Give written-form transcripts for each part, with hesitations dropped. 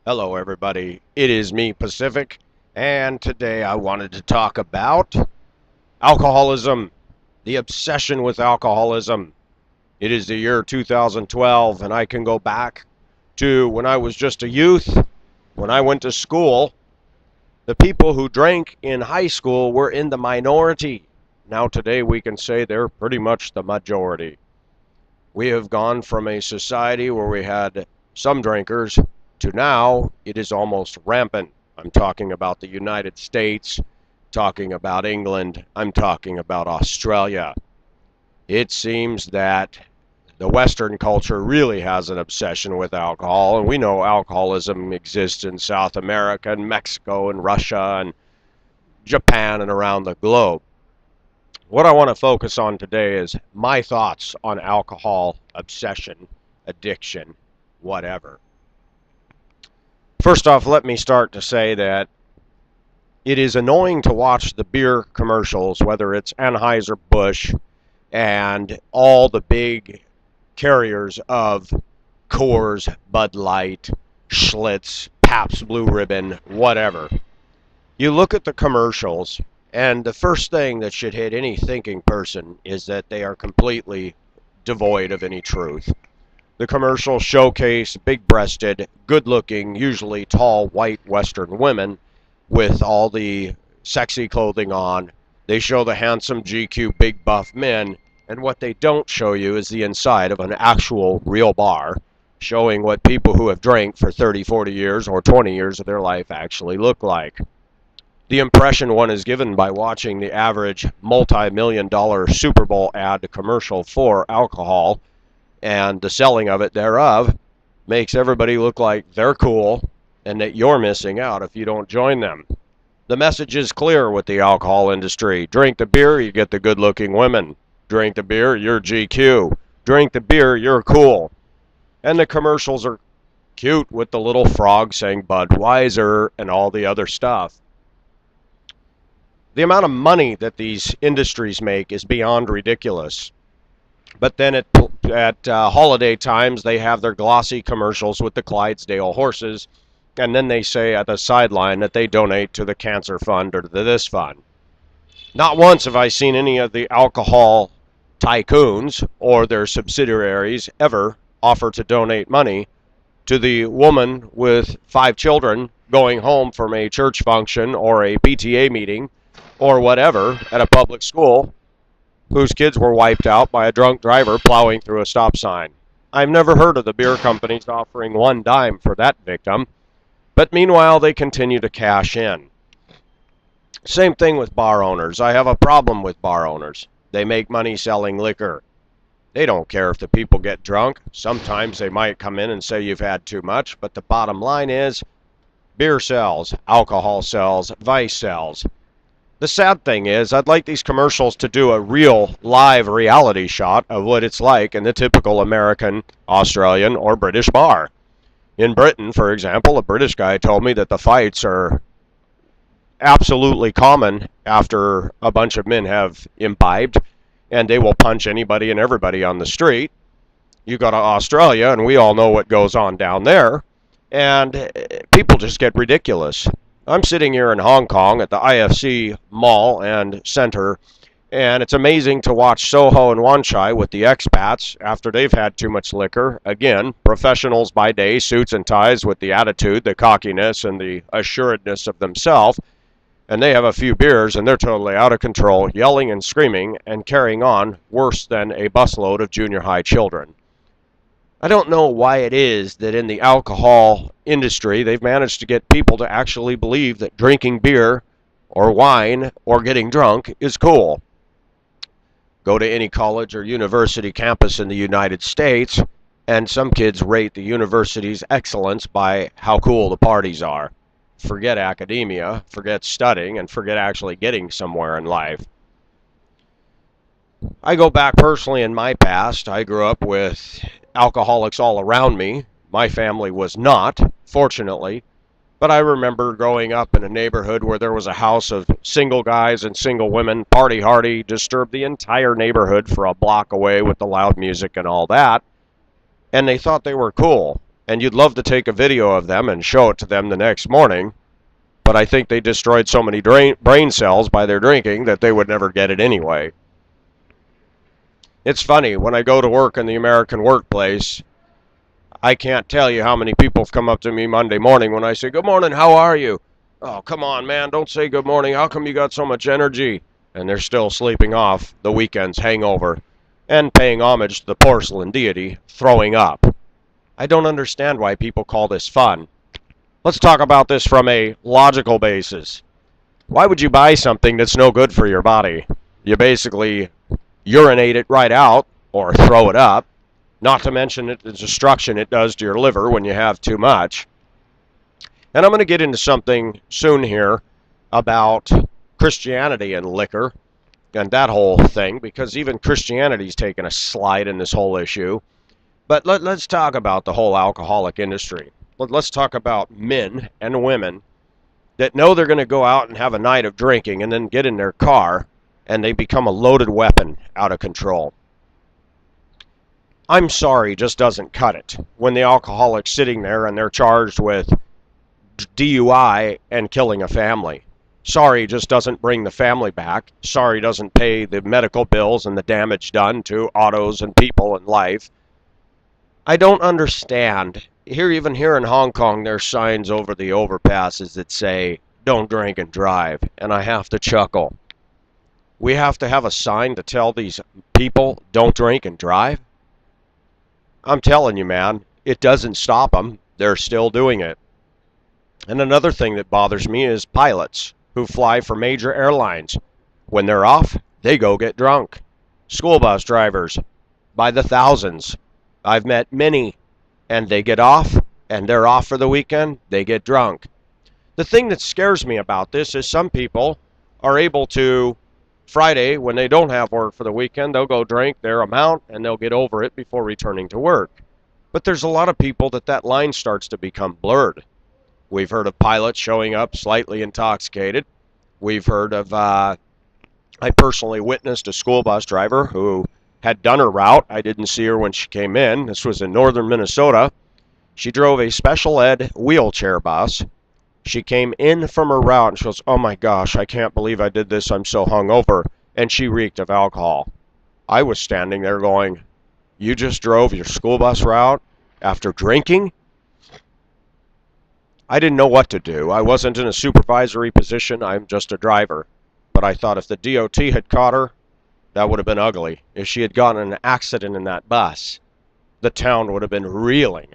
Hello, everybody. It is me, Pacific, and today I wanted to talk about alcoholism, the obsession with alcoholism. It is the year 2012, and I can go back to when I was just a youth, when I went to school. The people who drank in high school were in the minority. Now, today, we can say they're pretty much the majority. We have gone from a society where we had some drinkers to now it is almost rampant. I'm talking about the United States, talking about England, I'm talking about Australia. It seems that the Western culture really has an obsession with alcohol, and we know alcoholism exists in South America and Mexico and Russia and Japan and around the globe. What I want to focus on today is my thoughts on alcohol obsession, addiction, whatever. First off, let me start to say that it is annoying to watch the beer commercials, whether it's Anheuser-Busch and all the big carriers of Coors, Bud Light, Schlitz, Pabst Blue Ribbon, whatever. You look at the commercials, and the first thing that should hit any thinking person is that they are completely devoid of any truth. The commercials showcase big-breasted, good-looking, usually tall, white Western women with all the sexy clothing on. They show the handsome GQ big buff men, and what they don't show you is the inside of an actual real bar, showing what people who have drank for 30, 40 years or 20 years of their life actually look like. The impression one is given by watching the average multi-million-dollar Super Bowl ad commercial for alcohol and the selling of it thereof makes everybody look like they're cool and that you're missing out if you don't join them. The message is clear with the alcohol industry. Drink the beer, you get the good-looking women. Drink the beer, you're GQ. Drink the beer, you're cool. And the commercials are cute with the little frog saying Budweiser and all the other stuff. The amount of money that these industries make is beyond ridiculous. But then at holiday times, they have their glossy commercials with the Clydesdale horses, and then they say at the sideline that they donate to the cancer fund or to this fund. Not once have I seen any of the alcohol tycoons or their subsidiaries ever offer to donate money to the woman with 5 children going home from a church function or a PTA meeting or whatever at a public school whose kids were wiped out by a drunk driver plowing through a stop sign. I've never heard of the beer companies offering one dime for that victim, but meanwhile they continue to cash in. Same thing with bar owners. I have a problem with bar owners. They make money selling liquor. They don't care if the people get drunk. Sometimes they might come in and say you've had too much, but the bottom line is beer sells, alcohol sells, vice sells. The sad thing is, I'd like these commercials to do a real live reality shot of what it's like in the typical American, Australian, or British bar. In Britain, for example, a British guy told me that the fights are absolutely common after a bunch of men have imbibed, and they will punch anybody and everybody on the street. You go to Australia, and we all know what goes on down there, and people just get ridiculous. I'm sitting here in Hong Kong at the IFC Mall and Center, and it's amazing to watch Soho and Wan Chai with the expats after they've had too much liquor. Again, professionals by day, suits and ties with the attitude, the cockiness, and the assuredness of themselves, and they have a few beers and they're totally out of control, yelling and screaming and carrying on worse than a busload of junior high children. I don't know why it is that in the alcohol industry they've managed to get people to actually believe that drinking beer or wine or getting drunk is cool. Go to any college or university campus in the United States, and some kids rate the university's excellence by how cool the parties are. Forget academia, forget studying, and forget actually getting somewhere in life. I go back personally in my past. I grew up with alcoholics all around me. My family was not, fortunately, but I remember growing up in a neighborhood where there was a house of single guys and single women, party hardy, disturbed the entire neighborhood for a block away with the loud music and all that, and they thought they were cool. and you'd love to take a video of them and show it to them the next morning, but I think they destroyed so many brain cells by their drinking that they would never get it anyway. It's funny, when I go to work in the American workplace, I can't tell you how many people have come up to me Monday morning when I say, "Good morning, how are you?" "Oh, come on, man, don't say good morning. How come you got so much energy?" And they're still sleeping off the weekend's hangover and paying homage to the porcelain deity, throwing up. I don't understand why people call this fun. Let's talk about this from a logical basis. Why would you buy something that's no good for your body? You basically urinate it right out or throw it up, not to mention the destruction it does to your liver when you have too much. And I'm going to get into something soon here about Christianity and liquor and that whole thing, because even Christianity's taken a slide in this whole issue. But let's talk about the whole alcoholic industry. Let's talk about men and women that know they're going to go out and have a night of drinking and then get in their car and they become a loaded weapon out of control. "I'm sorry" just doesn't cut it when the alcoholic's sitting there and they're charged with DUI and killing a family. Sorry just doesn't bring the family back. Sorry doesn't pay the medical bills and the damage done to autos and people and life. I don't understand. Even here in Hong Kong, there's signs over the overpasses that say, "Don't drink and drive," and I have to chuckle. We have to have a sign to tell these people, "Don't drink and drive"? I'm telling you, man, it doesn't stop them. They're still doing it. And another thing that bothers me is pilots who fly for major airlines. When they're off, they go get drunk. School bus drivers, by the thousands. I've met many, and they get off, and they're off for the weekend, they get drunk. The thing that scares me about this is some people are able to, Friday, when they don't have work for the weekend, they'll go drink their amount, and they'll get over it before returning to work. But there's a lot of people that line starts to become blurred. We've heard of pilots showing up slightly intoxicated. We've heard of, I personally witnessed a school bus driver who had done her route. I didn't see her when she came in. This was in northern Minnesota. She drove a special ed wheelchair bus. She came in from her route and she goes, "Oh my gosh, I can't believe I did this. I'm so hungover." And she reeked of alcohol. I was standing there going, "You just drove your school bus route after drinking?" I didn't know what to do. I wasn't in a supervisory position. I'm just a driver. But I thought if the DOT had caught her, that would have been ugly. If she had gotten in an accident in that bus, the town would have been reeling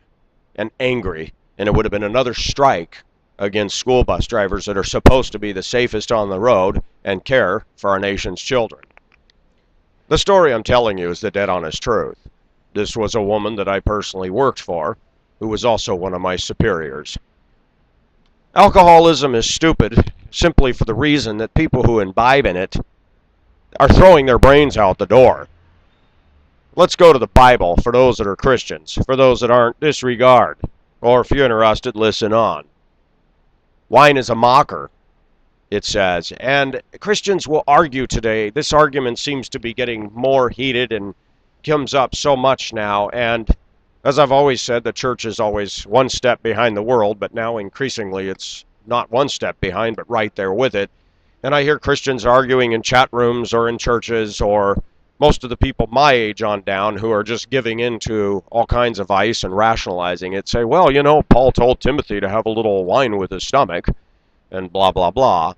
and angry, and it would have been another strike against school bus drivers that are supposed to be the safest on the road and care for our nation's children. The story I'm telling you is the dead honest truth. This was a woman that I personally worked for, who was also one of my superiors. Alcoholism is stupid simply for the reason that people who imbibe in it are throwing their brains out the door. Let's go to the Bible for those that are Christians. For those that aren't, disregard. Or if you're interested, listen on. Wine is a mocker, it says. And Christians will argue today. This argument seems to be getting more heated and comes up so much now. And as I've always said, the church is always one step behind the world, but now increasingly it's not one step behind, but right there with it. And I hear Christians arguing in chat rooms or in churches, or most of the people my age on down who are just giving in to all kinds of vice and rationalizing it, say, "Well, you know, Paul told Timothy to have a little wine with his stomach," and blah, blah, blah.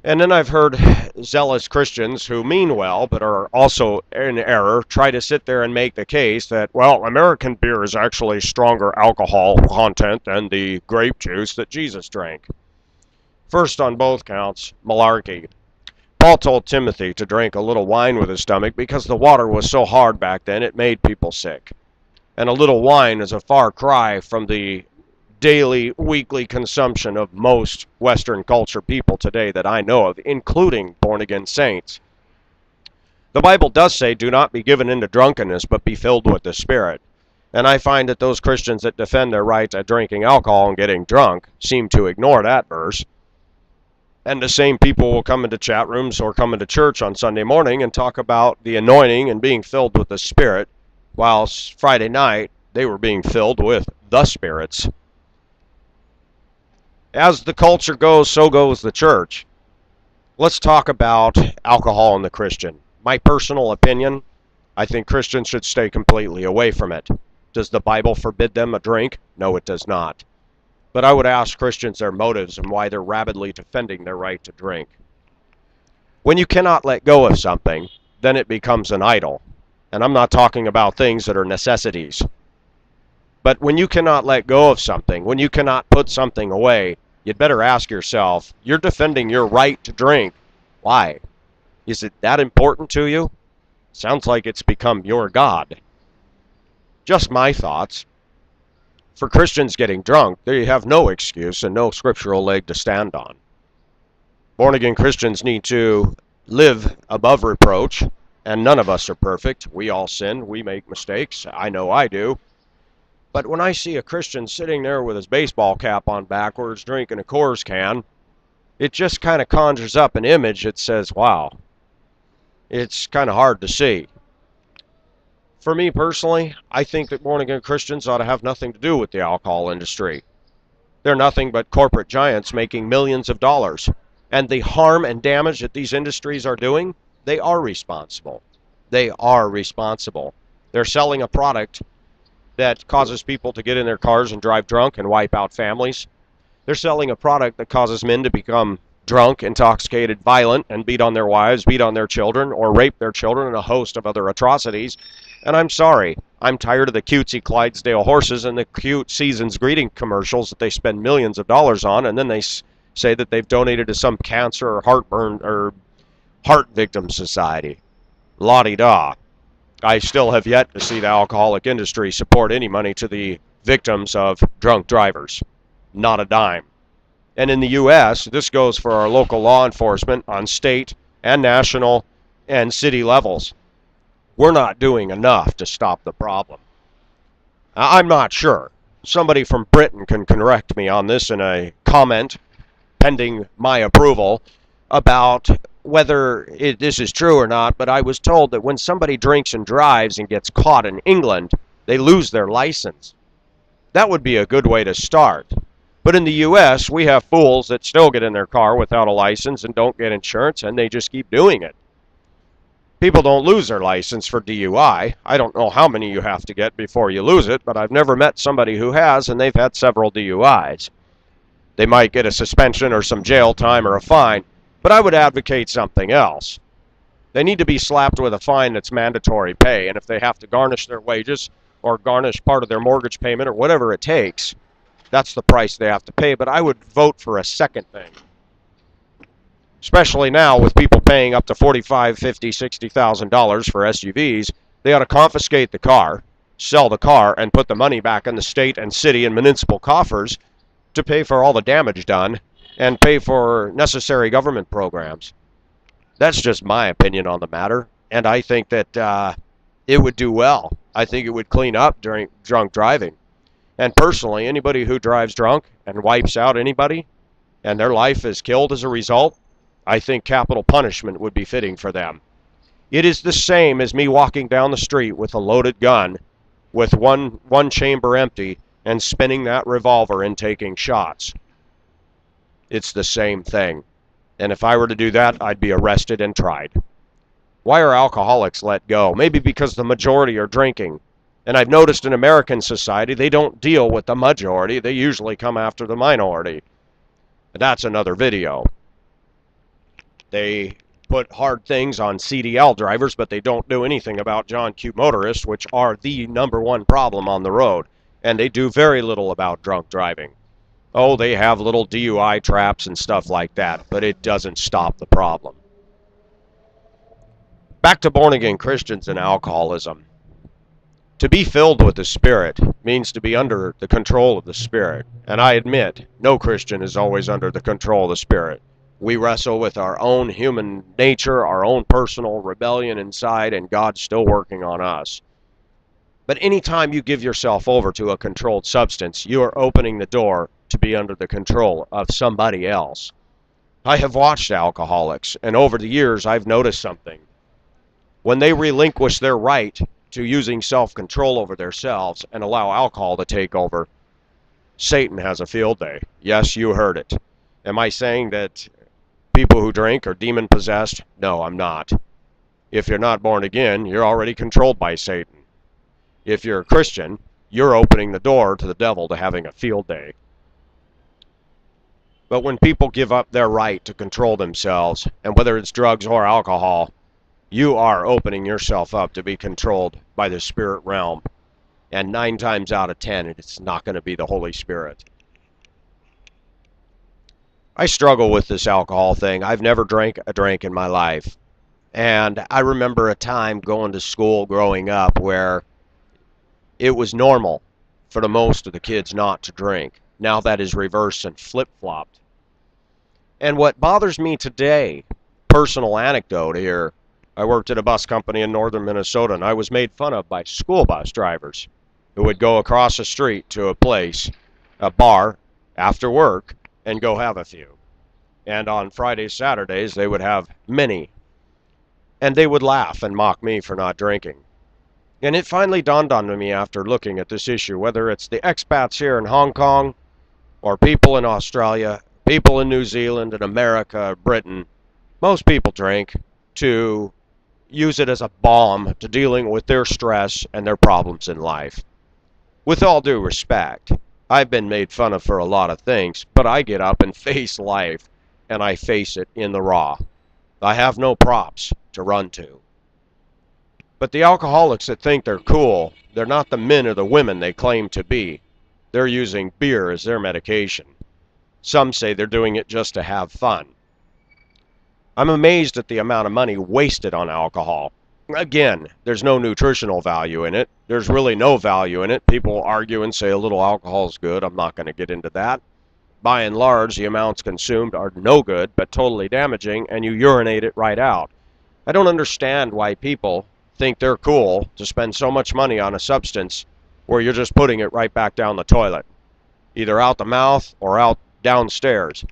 And then I've heard zealous Christians who mean well, but are also in error, try to sit there and make the case that, well, American beer is actually stronger alcohol content than the grape juice that Jesus drank. First, on both counts, malarkey. Paul told Timothy to drink a little wine with his stomach because the water was so hard back then it made people sick. And a little wine is a far cry from the daily, weekly consumption of most Western culture people today that I know of, including born-again saints. The Bible does say, "Do not be given into drunkenness, but be filled with the Spirit." And I find that those Christians that defend their right at drinking alcohol and getting drunk seem to ignore that verse. And the same people will come into chat rooms or come into church on Sunday morning and talk about the anointing and being filled with the Spirit, while Friday night they were being filled with the spirits. As the culture goes, so goes the church. Let's talk about alcohol and the Christian. My personal opinion, I think Christians should stay completely away from it. Does the Bible forbid them a drink? No, it does not. But I would ask Christians their motives and why they're rabidly defending their right to drink. When you cannot let go of something, then it becomes an idol. And I'm not talking about things that are necessities. But when you cannot let go of something, when you cannot put something away, you'd better ask yourself, you're defending your right to drink. Why? Is it that important to you? Sounds like it's become your God. Just my thoughts. For Christians getting drunk, they have no excuse and no scriptural leg to stand on. Born-again Christians need to live above reproach, and none of us are perfect. We all sin. We make mistakes. I know I do. But when I see a Christian sitting there with his baseball cap on backwards, drinking a Coors can, it just kind of conjures up an image that says, wow, it's kind of hard to see. For me personally, I think that born-again Christians ought to have nothing to do with the alcohol industry. They're nothing but corporate giants making millions of dollars. And the harm and damage that these industries are doing, they are responsible. They are responsible. They're selling a product that causes people to get in their cars and drive drunk and wipe out families. They're selling a product that causes men to become drunk, intoxicated, violent, and beat on their wives, beat on their children, or rape their children, and a host of other atrocities. And I'm sorry, I'm tired of the cutesy Clydesdale horses and the cute Seasons greeting commercials that they spend millions of dollars on, and then they say that they've donated to some cancer or heartburn or heart victim society. La-di-da. I still have yet to see the alcoholic industry support any money to the victims of drunk drivers. Not a dime. And in the U.S., this goes for our local law enforcement on state and national and city levels. We're not doing enough to stop the problem. I'm not sure. Somebody from Britain can correct me on this in a comment, pending my approval, about whether this is true or not, but I was told that when somebody drinks and drives and gets caught in England, they lose their license. That would be a good way to start. But in the U.S., we have fools that still get in their car without a license and don't get insurance, and they just keep doing it. People don't lose their license for DUI. I don't know how many you have to get before you lose it, but I've never met somebody who has, and they've had several DUIs. They might get a suspension or some jail time or a fine, but I would advocate something else. They need to be slapped with a fine that's mandatory pay, and if they have to garnish their wages or garnish part of their mortgage payment or whatever it takes, that's the price they have to pay. But I would vote for a second thing. Especially now with people paying up to $45,000, $50,000, $60,000 for SUVs, they ought to confiscate the car, sell the car, and put the money back in the state and city and municipal coffers to pay for all the damage done and pay for necessary government programs. That's just my opinion on the matter, and I think that it would do well. I think it would clean up during drunk driving. And personally, anybody who drives drunk and wipes out anybody and their life is killed as a result, I think capital punishment would be fitting for them. It is the same as me walking down the street with a loaded gun with one chamber empty and spinning that revolver and taking shots. It's the same thing. And if I were to do that, I'd be arrested and tried. Why are alcoholics let go? Maybe because the majority are drinking. And I've noticed in American society, they don't deal with the majority. They usually come after the minority. But that's another video. They put hard things on CDL drivers, but they don't do anything about John Q. motorists, which are the #1 problem on the road. And they do very little about drunk driving. Oh, they have little DUI traps and stuff like that, but it doesn't stop the problem. Back to born-again Christians and alcoholism. To be filled with the Spirit means to be under the control of the Spirit. And I admit, no Christian is always under the control of the Spirit. We wrestle with our own human nature, our own personal rebellion inside, and God's still working on us. But anytime you give yourself over to a controlled substance, you are opening the door to be under the control of somebody else. I have watched alcoholics, and over the years I've noticed something. When they relinquish their right to using self-control over themselves and allow alcohol to take over, Satan has a field day. Yes, you heard it. Am I saying that people who drink are demon possessed? No, I'm not. If you're not born again, you're already controlled by Satan. If you're a Christian, you're opening the door to the devil to having a field day. But when people give up their right to control themselves, and whether it's drugs or alcohol, you are opening yourself up to be controlled by the spirit realm. And 9 times out of 10, it's not going to be the Holy Spirit. I struggle with this alcohol thing. I've never drank a drink in my life. And I remember a time going to school growing up where it was normal for the most of the kids not to drink. Now that is reversed and flip-flopped. And what bothers me today, personal anecdote here, I worked at a bus company in northern Minnesota, and I was made fun of by school bus drivers who would go across the street to a place, a bar, after work, and go have a few. And on Fridays, Saturdays, they would have many. And they would laugh and mock me for not drinking. And it finally dawned on me after looking at this issue, whether it's the expats here in Hong Kong, or people in Australia, people in New Zealand, and America, Britain, most people drink to use it as a balm to dealing with their stress and their problems in life. With all due respect, I've been made fun of for a lot of things, but I get up and face life, and I face it in the raw. I have no props to run to. But the alcoholics that think they're cool, they're not the men or the women they claim to be. They're using beer as their medication. Some say they're doing it just to have fun. I'm amazed at the amount of money wasted on alcohol. Again, there's no nutritional value in it. There's really no value in it. People argue and say a little alcohol is good. I'm not going to get into that. By and large, the amounts consumed are no good, but totally damaging, and you urinate it right out. I don't understand why people think they're cool to spend so much money on a substance where you're just putting it right back down the toilet, either out the mouth or out downstairs.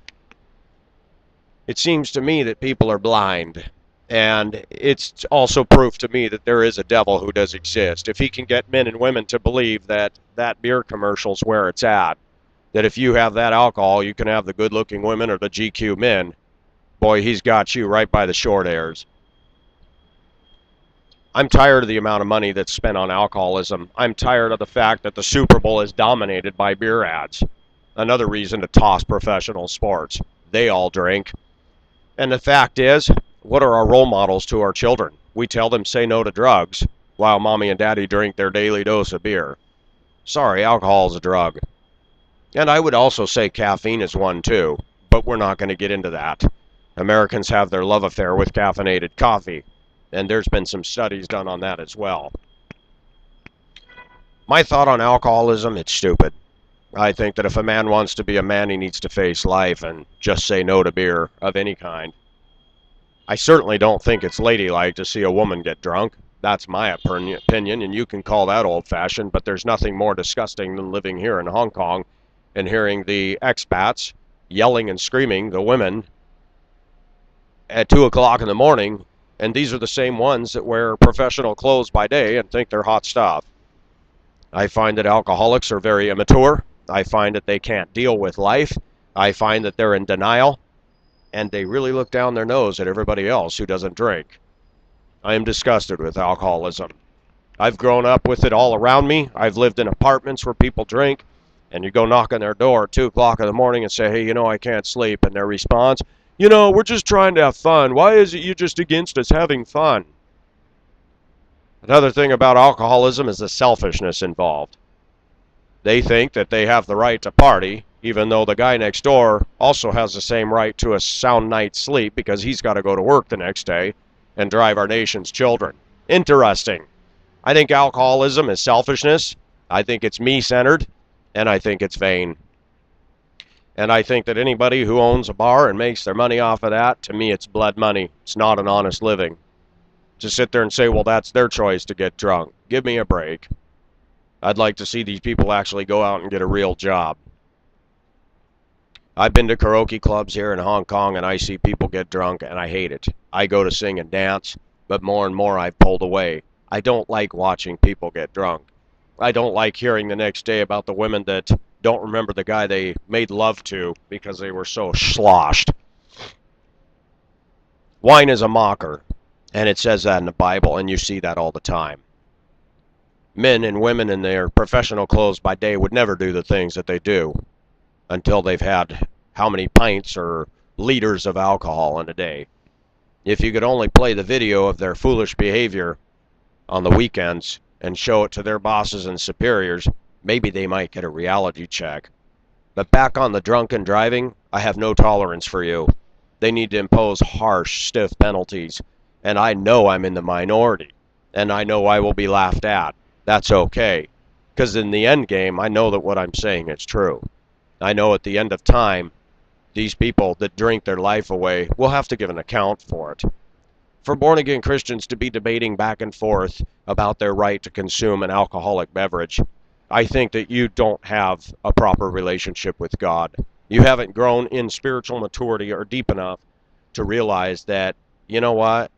It seems to me that people are blind, and it's also proof to me that there is a devil who does exist. If he can get men and women to believe that that beer commercial's where it's at, that if you have that alcohol, you can have the good-looking women or the GQ men, boy, he's got you right by the short hairs. I'm tired of the amount of money that's spent on alcoholism. I'm tired of the fact that the Super Bowl is dominated by beer ads. Another reason to toss professional sports. They all drink. And the fact is, what are our role models to our children? We tell them say no to drugs, while mommy and daddy drink their daily dose of beer. Sorry, alcohol is a drug. And I would also say caffeine is one too, but we're not going to get into that. Americans have their love affair with caffeinated coffee, and there's been some studies done on that as well. My thought on alcoholism, it's stupid. I think that if a man wants to be a man, he needs to face life and just say no to beer of any kind. I certainly don't think it's ladylike to see a woman get drunk. That's my opinion, and you can call that old-fashioned, but there's nothing more disgusting than living here in Hong Kong and hearing the expats yelling and screaming, the women, at 2 o'clock in the morning, and these are the same ones that wear professional clothes by day and think they're hot stuff. I find that alcoholics are very immature. I find that they can't deal with life. I find that they're in denial, and they really look down their nose at everybody else who doesn't drink. I am disgusted with alcoholism. I've grown up with it all around me. I've lived in apartments where people drink, and you go knock on their door at 2 o'clock in the morning and say, hey, I can't sleep. And their response, we're just trying to have fun. Why is it you just against us having fun? Another thing about alcoholism is the selfishness involved. They think that they have the right to party, even though the guy next door also has the same right to a sound night's sleep because he's got to go to work the next day and drive our nation's children. Interesting. I think alcoholism is selfishness. I think it's me-centered. And I think it's vain. And I think that anybody who owns a bar and makes their money off of that, to me it's blood money. It's not an honest living. To sit there and say, well, that's their choice to get drunk. Give me a break. I'd like to see these people actually go out and get a real job. I've been to karaoke clubs here in Hong Kong, and I see people get drunk, and I hate it. I go to sing and dance, but more and more I've pulled away. I don't like watching people get drunk. I don't like hearing the next day about the women that don't remember the guy they made love to because they were so sloshed. Wine is a mocker, and it says that in the Bible, and you see that all the time. Men and women in their professional clothes by day would never do the things that they do until they've had how many pints or liters of alcohol in a day. If you could only play the video of their foolish behavior on the weekends and show it to their bosses and superiors, maybe they might get a reality check. But back on the drunken driving, I have no tolerance for you. They need to impose harsh, stiff penalties, and I know I'm in the minority, and I know I will be laughed at. That's okay, because in the end game, I know that what I'm saying is true. I know at the end of time, these people that drink their life away will have to give an account for it. For born-again Christians to be debating back and forth about their right to consume an alcoholic beverage, I think that you don't have a proper relationship with God. You haven't grown in spiritual maturity or deep enough to realize that, you know what,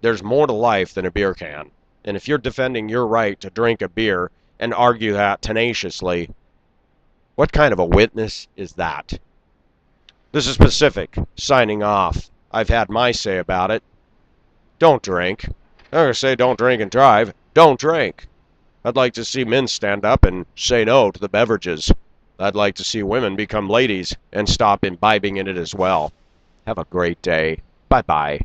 there's more to life than a beer can. And if you're defending your right to drink a beer and argue that tenaciously, what kind of a witness is that? This is Pacific, signing off. I've had my say about it. Don't drink. I'm not going to say don't drink and drive. Don't drink. I'd like to see men stand up and say no to the beverages. I'd like to see women become ladies and stop imbibing in it as well. Have a great day. Bye-bye.